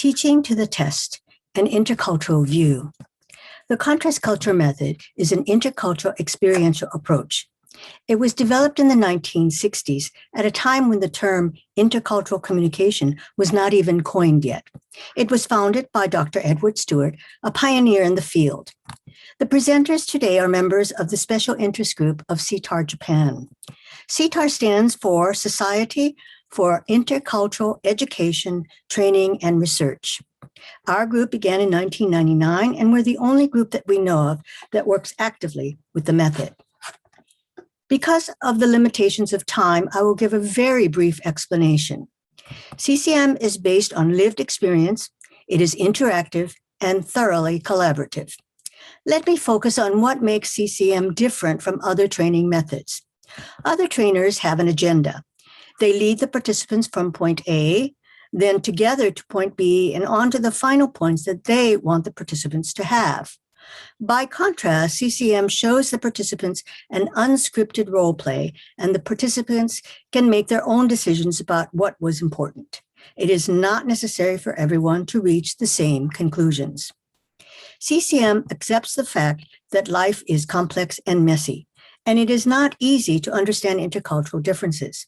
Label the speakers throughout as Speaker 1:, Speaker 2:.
Speaker 1: Teaching to the Test, an Intercultural View. The contrast culture method is an intercultural experiential approach. It was developed in the 1960s at a time when the term intercultural communication was not even coined yet. It was founded by Dr. Edward Stewart, a pioneer in the field. The presenters today are members of the Special Interest Group of CITAR Japan. CITAR stands for Society for Intercultural Education, Training, and Research. Our group began in 1999, and we're the only group that we know of that works actively with the method. Because of the limitations of time, I will give a very brief explanation. CCM is based on lived experience, it is interactive, and thoroughly collaborative. Let me focus on what makes CCM different from other training methods. Other trainers have an agenda. They lead the participants from point A, then together to point B, and on to the final points that they want the participants to have. By contrast, CCM shows the participants an unscripted role play, and the participants can make their own decisions about what was important. It is not necessary for everyone to reach the same conclusions. CCM accepts the fact that life is complex and messy, and it is not easy to understand intercultural differences.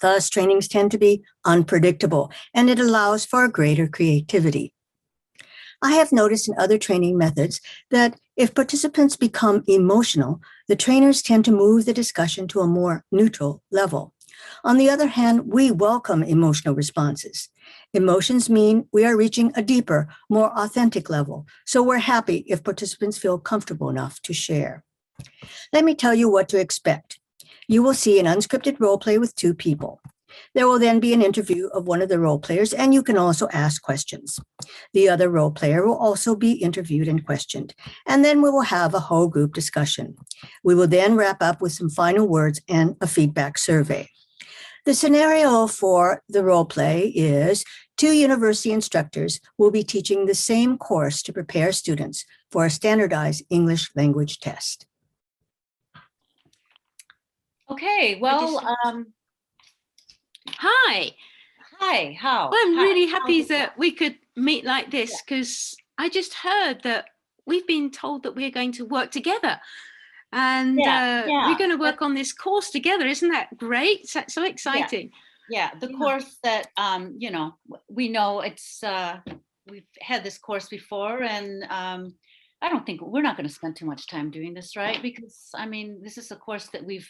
Speaker 1: Thus, trainings tend to be unpredictable, and it allows for greater creativity. I have noticed in other training methods that if participants become emotional, the trainers tend to move the discussion to a more neutral level. On the other hand, we welcome emotional responses. Emotions mean we are reaching a deeper, more authentic level, so we're happy if participants feel comfortable enough to share. Let me tell you what to expect. You will see an unscripted role play with two people. There will then be an interview of one of the role players, and you can also ask questions. The other role player will also be interviewed and questioned, and then we will have a whole group discussion. We will then wrap up with some final words and a feedback survey. The scenario for the role play is two university instructors will be teaching the same course to prepare students for a standardized English language test.
Speaker 2: Okay, well,
Speaker 3: hi.
Speaker 2: Hi, how?
Speaker 3: Well, I'm really happy that we could meet like this, because I just heard that we've been told that we're going to work together, and we're going to work on this course together. Isn't that great? So exciting.
Speaker 2: Yeah, the course that, you know, we know it's, we've had this course before, and I don't think, we're not going to spend too much time doing this, right? Because, I mean, this is a course that we've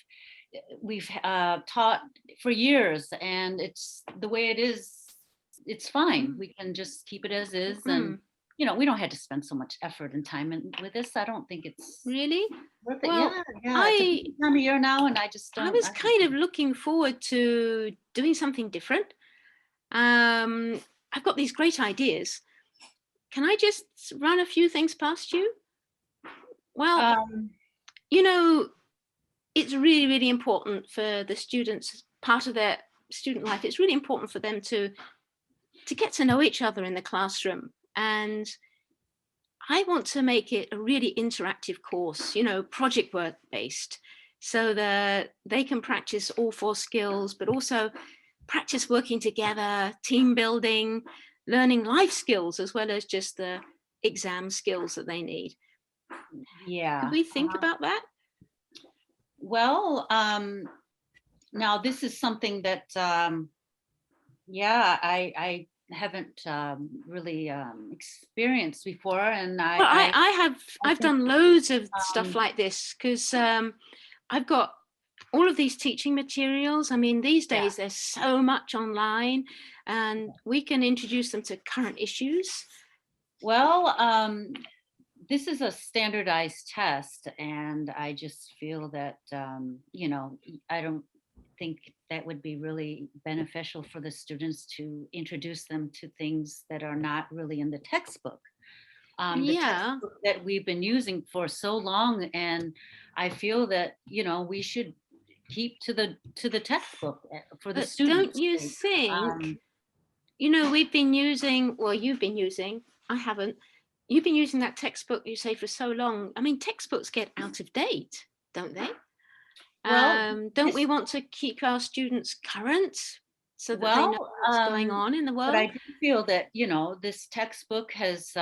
Speaker 2: taught for years, and it's the way it is, it's fine. We can just keep it as is, and you know, we don't have to spend so much effort and time with this. I don't think it's
Speaker 3: really
Speaker 2: worth it.
Speaker 3: well.
Speaker 2: Yeah, it's a busy time of year now, and I
Speaker 3: was kind of looking forward to doing something different. I've got these great ideas. Can I just run a few things past you? Well, you know, it's really, really important for the students, part of their student life. It's really important for them to get to know each other in the classroom. And I want to make it a really interactive course, you know, project work based, so that they can practice all 4 skills, but also practice working together, team building, learning life skills, as well as just the exam skills that they need.
Speaker 2: Yeah.
Speaker 3: Can we think about that?
Speaker 2: Well, now this is something that, yeah, I haven't really experienced before, and
Speaker 3: I've done loads of stuff like this, because I've got all of these teaching materials. I mean, these days there's so much online, and we can introduce them to current issues.
Speaker 2: Well, this is a standardized test, and I just feel that, you know, I don't think that would be really beneficial for the students to introduce them to things that are not really in the textbook. The textbook that we've been using for so long, and I feel that, you know, we should keep to the textbook for the students.
Speaker 3: Don't you think, you know, we've been using, well, you've been using, I haven't, you've been using that textbook, you say, for so long. I mean, textbooks get out of date, don't they?
Speaker 2: Well,
Speaker 3: don't we want to keep our students current? so that they know
Speaker 2: Well,
Speaker 3: what's going on in the
Speaker 2: but I
Speaker 3: world?
Speaker 2: do feel that, you know, this textbook has,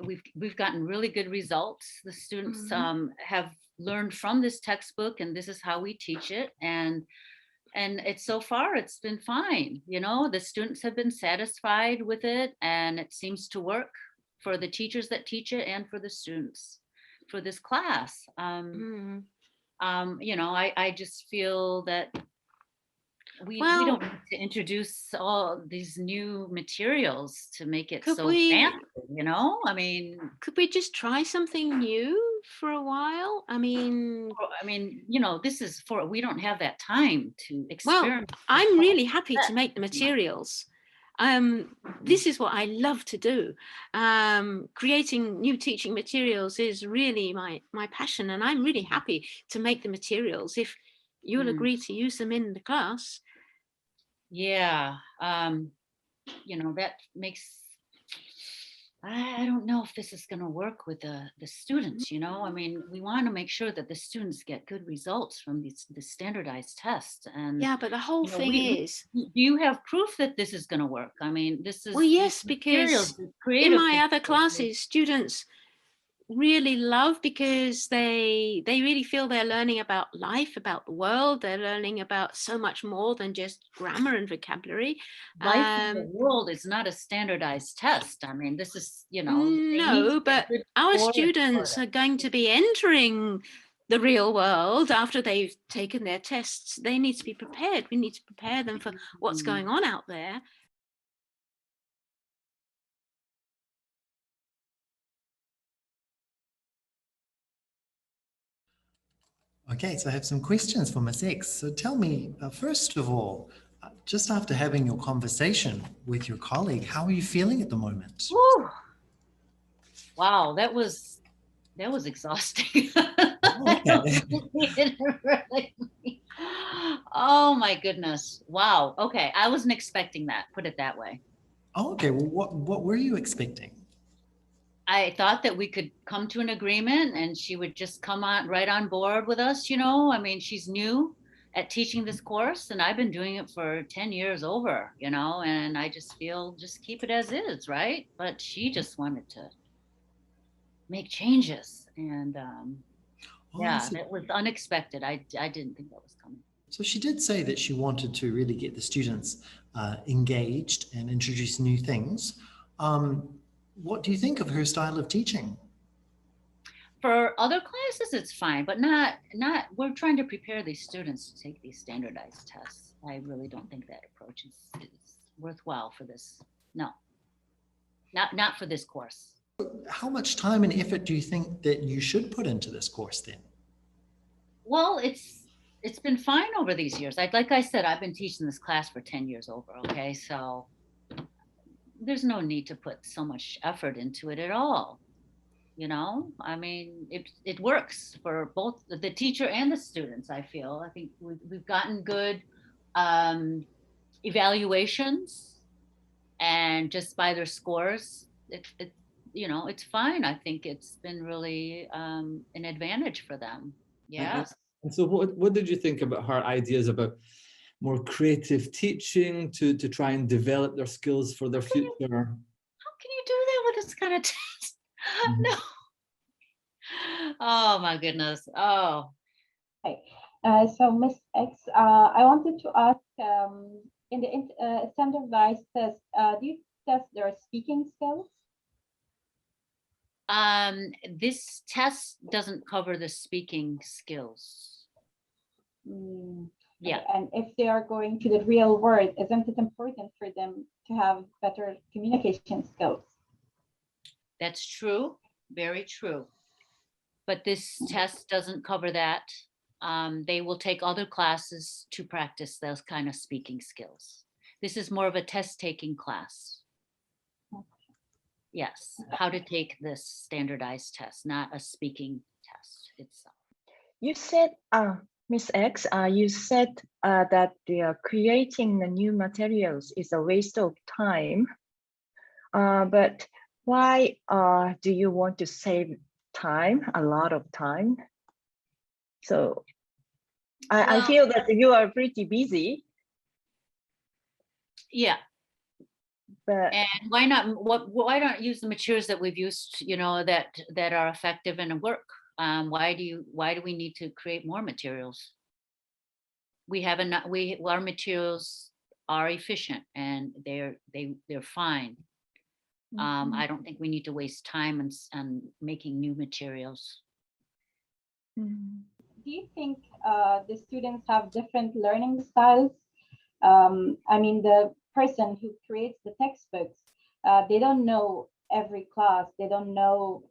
Speaker 2: we've gotten really good results. The students
Speaker 3: Mhm.
Speaker 2: have learned from this textbook, and this is how we teach it. And it's so far it's been fine. You know, the students have been satisfied with it, and it seems to work for the teachers that teach it and for the students for this class.
Speaker 3: Mm.
Speaker 2: You know, I just feel that we
Speaker 3: Well,
Speaker 2: don't need to introduce all these new materials to make it
Speaker 3: could
Speaker 2: so fancy,
Speaker 3: we
Speaker 2: you know? I mean,
Speaker 3: could we just try something new for a while?
Speaker 2: you know, this is for we don't have that time to
Speaker 3: Well,
Speaker 2: experiment with
Speaker 3: I'm
Speaker 2: whole
Speaker 3: really happy to make the
Speaker 2: sets, you know?
Speaker 3: materials. This is what I love to do. Creating new teaching materials is really my passion, and I'm really happy to make the materials if you'll
Speaker 2: Mm,
Speaker 3: agree to use them in the class.
Speaker 2: yeah. You know, that makes I don't know if this is going to work with the students, you know. I mean, we want to make sure that the students get good results from the standardized tests. And,
Speaker 3: Yeah, but the whole
Speaker 2: you know,
Speaker 3: thing is,
Speaker 2: do you have proof that this is going to work? I mean, this
Speaker 3: well,
Speaker 2: is these
Speaker 3: yes,
Speaker 2: materials,
Speaker 3: because
Speaker 2: the
Speaker 3: in
Speaker 2: creative
Speaker 3: my
Speaker 2: things.
Speaker 3: other classes, students really love because they really feel they're learning about life, about the world. They're learning about so much more than just grammar and vocabulary.
Speaker 2: Life in the
Speaker 3: Um,
Speaker 2: world is not a standardized test. I mean, this is, you know, they need to
Speaker 3: no,
Speaker 2: get
Speaker 3: but
Speaker 2: good
Speaker 3: our
Speaker 2: scores for
Speaker 3: students are going to be entering the real world after they've taken their tests. They need to be prepared. We need to prepare them for what's
Speaker 2: it.
Speaker 3: going on out there.
Speaker 4: Okay, so I have some questions for Miss X. So tell me, first of all, just after having your conversation with your colleague, how are you feeling at the moment?
Speaker 2: Whew. Wow, that was exhausting.
Speaker 4: Oh, okay.
Speaker 2: Oh my goodness. Wow. Okay. I wasn't expecting that. Put it that way.
Speaker 4: Oh, okay. Well, what were you expecting?
Speaker 2: I thought that we could come to an agreement and she would just come on right on board with us, you know. I mean, she's new at teaching this course and I've been doing it for 10 years over, you know, and I just feel just keep it as is, right? But she just wanted to make changes. And
Speaker 4: Oh, I
Speaker 2: yeah,
Speaker 4: see.
Speaker 2: that was unexpected. I didn't think that was coming.
Speaker 4: So she did say that she wanted to really get the students engaged and introduce new things. What do you think of her style of teaching?
Speaker 2: For other classes, it's fine, but not. We're trying to prepare these students to take these standardized tests. I really don't think that approach is worthwhile for this. No, not for this course.
Speaker 4: How much time and effort do you think that you should put into this course then?
Speaker 2: Well, it's been fine over these years. Like I said, I've been teaching this class for 10 years over. Okay, so there's no need to put so much effort into it at all. You know, I mean, it works for both the teacher and the students. I feel. I think we've gotten good um, evaluations, and just by their scores, it you know it's fine. I think it's been really an advantage for them.
Speaker 5: And,
Speaker 2: Yes.
Speaker 5: and so what did you think about her ideas about more creative teaching to try and develop their skills for their future?
Speaker 2: How can you do that with this kind of test?
Speaker 5: Mhm.
Speaker 2: No. Oh my goodness. Oh.
Speaker 6: Hi. So Miss X, I wanted to ask, in the standardized test, do you test their speaking skills?
Speaker 2: This test doesn't cover the speaking skills.
Speaker 6: Mm,
Speaker 2: Yeah,
Speaker 6: okay. And if they are going to the real world, isn't it important for them to have better communication skills?
Speaker 2: that's true. Very true. But this test doesn't cover that. They will take other classes to practice those kind of speaking skills. This is more of a test taking class. Yes, how to take this standardized test, not a speaking test itself.
Speaker 7: You said, Miss X, you said that creating the new materials is a waste of time. But why do you want to save time, a lot of time? So I feel that you are pretty busy.
Speaker 2: Yeah.
Speaker 7: But
Speaker 2: And why not, why not use the materials that we've used, you know, that are effective and work? Why do we need to create more materials? We have enough, our materials are efficient and they're fine. I don't think we need to waste time on making new materials.
Speaker 7: mm,
Speaker 6: Do you think the students have different learning styles? I mean, the person who creates the textbooks, they don't know every class, they don't know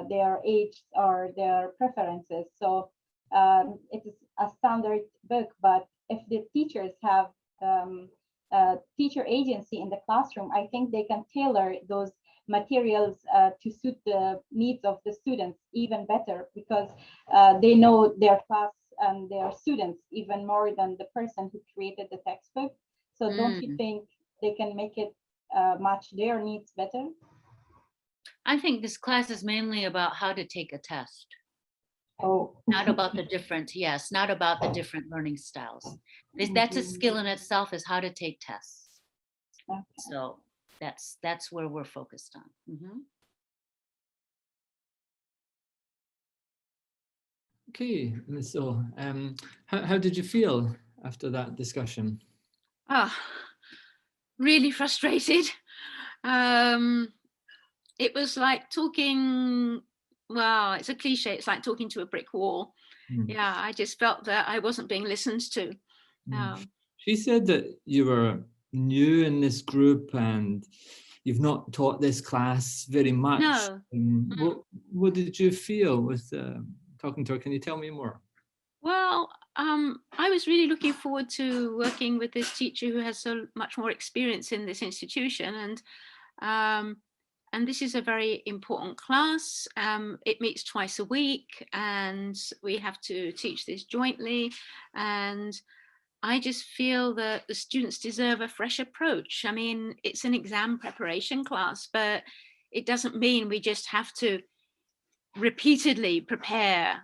Speaker 6: their age or their preferences. So it is a standard book, but if the teachers have teacher agency in the classroom, I think they can tailor those materials to suit the needs of the students even better, because they know their class and their students even more than the person who created the textbook. So don't you think they can make it match their needs better?
Speaker 2: I think this class is mainly about how to take a test,
Speaker 6: Oh,
Speaker 2: not about the different, yes, not about the different learning styles. That's a skill in itself, is how to take tests.
Speaker 6: Okay.
Speaker 2: So that's where we're focused on. Mhm.
Speaker 5: Okay, and so how did you feel after that discussion?
Speaker 3: Really frustrated. It was like talking, well, it's a cliche, it's like talking to a brick wall.
Speaker 5: Mm.
Speaker 3: Yeah, I just felt that I wasn't being listened to.
Speaker 5: She said that you were new in this group and you've not taught this class very much.
Speaker 3: No.
Speaker 5: What did you feel with talking to her? Can you tell me more?
Speaker 3: Well, I was really looking forward to working with this teacher who has so much more experience in this institution, and this is a very important class. It meets twice a week, and we have to teach this jointly. And I just feel that the students deserve a fresh approach. I mean, it's an exam preparation class, but it doesn't mean we just have to repeatedly prepare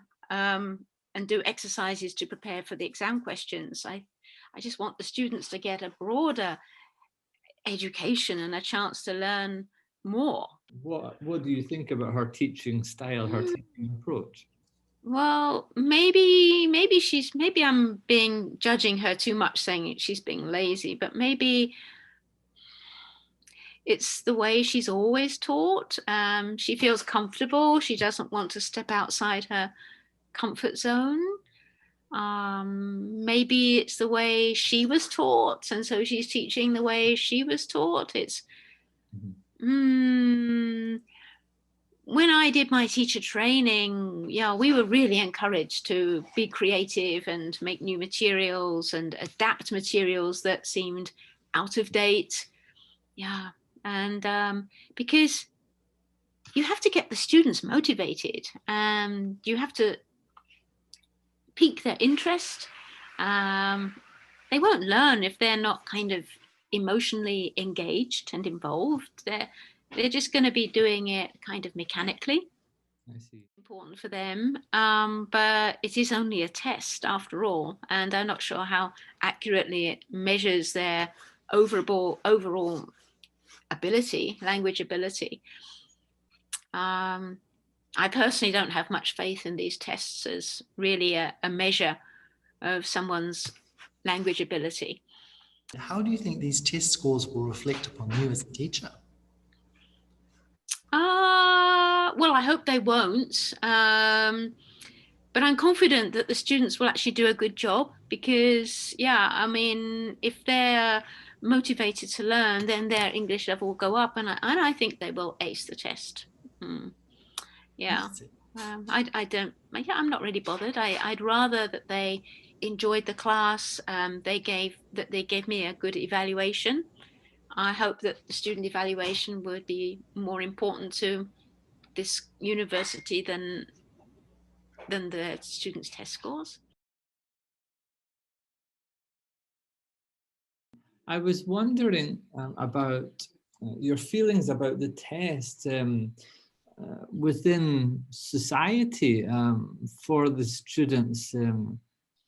Speaker 3: and do exercises to prepare for the exam questions. I just want the students to get a broader education and a chance to learn more.
Speaker 5: What do you think about her teaching style, her teaching approach?
Speaker 3: Well, maybe I'm judging her too much, saying she's being lazy, but maybe it's the way she's always taught. She feels comfortable. She doesn't want to step outside her comfort zone. Maybe it's the way she was taught, and so she's teaching the way she was taught. It's when I did my teacher training, yeah, we were really encouraged to be creative and make new materials and adapt materials that seemed out of date. Yeah, and because you have to get the students motivated, and you have to pique their interest. They won't learn if they're not kind of emotionally engaged and involved. They're just going to be doing it kind of mechanically.
Speaker 5: I see.
Speaker 3: Important for them, but it is only a test after all, and I'm not sure how accurately it measures their overall ability, language ability. I personally don't have much faith in these tests as really a measure of someone's language ability.
Speaker 4: How do you think these test scores will reflect upon you as a teacher?
Speaker 3: Well, I hope they won't. But I'm confident that the students will actually do a good job because, yeah, I mean, if they're motivated to learn, then their English level will go up, and I think they will ace the test. Yeah. I'm not really bothered. I'd rather that they enjoyed the class. They gave me a good evaluation. I hope that the student evaluation would be more important to this university than the students' test scores.
Speaker 5: I was wondering about your feelings about the test within society for the students.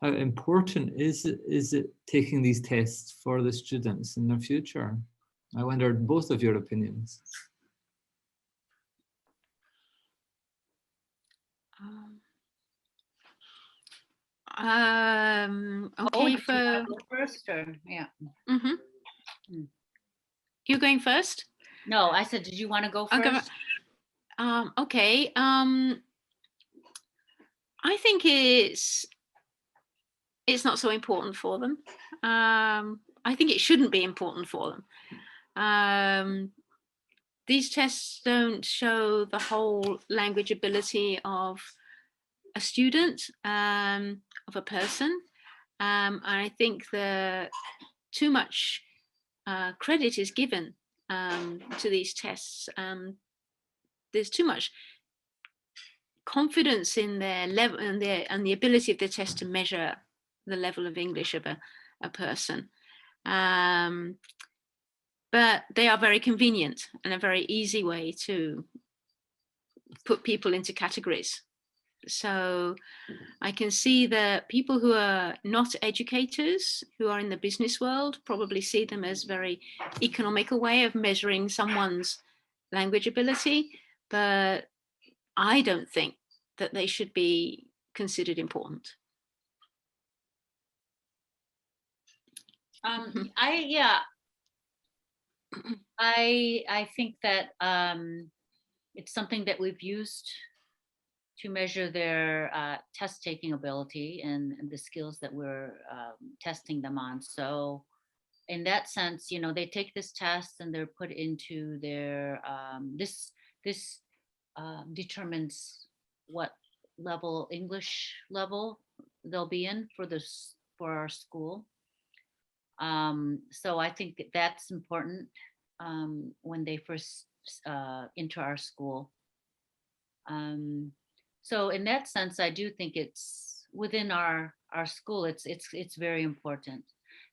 Speaker 5: how important is it taking these tests for the students in their future? I wondered both of your opinions.
Speaker 3: Okay,
Speaker 2: Oh,
Speaker 3: for
Speaker 2: do you wanna go first, or yeah.
Speaker 3: Mhm.
Speaker 2: Mm.
Speaker 3: You going first?
Speaker 2: No, I said, did you want to go
Speaker 3: I'll go
Speaker 2: first?
Speaker 3: Okay. I think it's not so important for them. I think it shouldn't be important for them. These tests don't show the whole language ability of a student, of a person. I think the too much credit is given to these tests. There's too much confidence in their level and the ability of the test to measure the level of English of a person. But they are very convenient and a very easy way to put people into categories. So I can see that people who are not educators, who are in the business world, probably see them as very economical way of measuring someone's language ability. But I don't think that they should be considered important.
Speaker 2: I think that it's something that we've used to measure their test taking ability and the skills that we're testing them on. So in that sense, you know, they take this test and they're put into their this determines what level English level they'll be in for our school. So I think that's important when they first enter our school. So in that sense, I do think it's within our school. It's very important.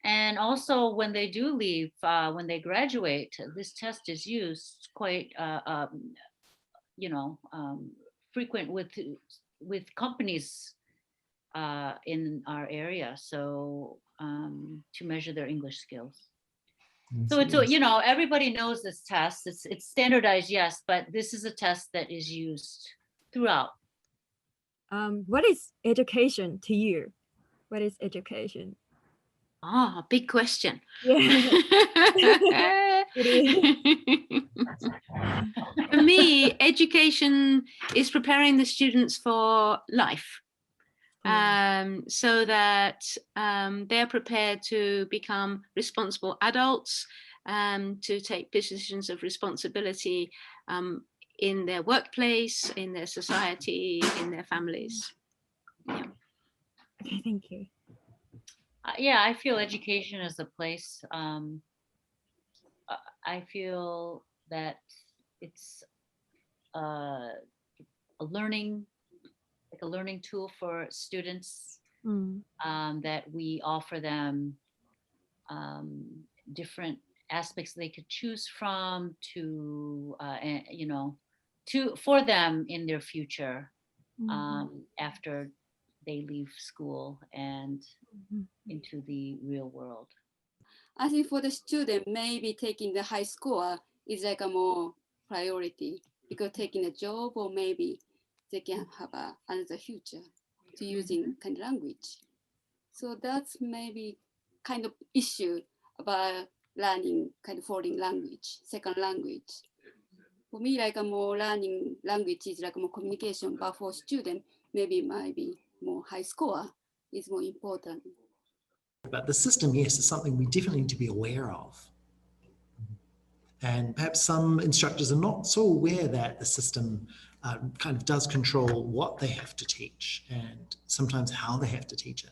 Speaker 2: And also when they do leave, when they graduate, this test is used quite, frequent with companies in our area. So to measure their English skills. So it's, you know, everybody knows this test. It's standardized, yes, but this is a test that is used throughout.
Speaker 8: What is education to you? What is education?
Speaker 3: Ah, big question.
Speaker 8: Yeah.
Speaker 3: For me, education is preparing the students for life, so that they're prepared to become responsible adults, to take positions of responsibility in their workplace, in their society, in their families. Yeah.
Speaker 8: Okay, thank you.
Speaker 2: Yeah, I feel education is a place. I feel that it's a learning tool for students, that we offer them different aspects they could choose from for them in their future, after they leave school and into the real world.
Speaker 9: I think for the student, maybe taking the high score is like a more priority, because taking a job, or maybe they can have another future to using kind of language. So that's maybe kind of issue about learning kind of foreign language, second language. For me, like a more learning language is like more communication, but for student, maybe more high score is more important.
Speaker 4: But the system, yes, is something we definitely need to be aware of. And perhaps some instructors are not so aware that the system kind of does control what they have to teach and sometimes how they have to teach it.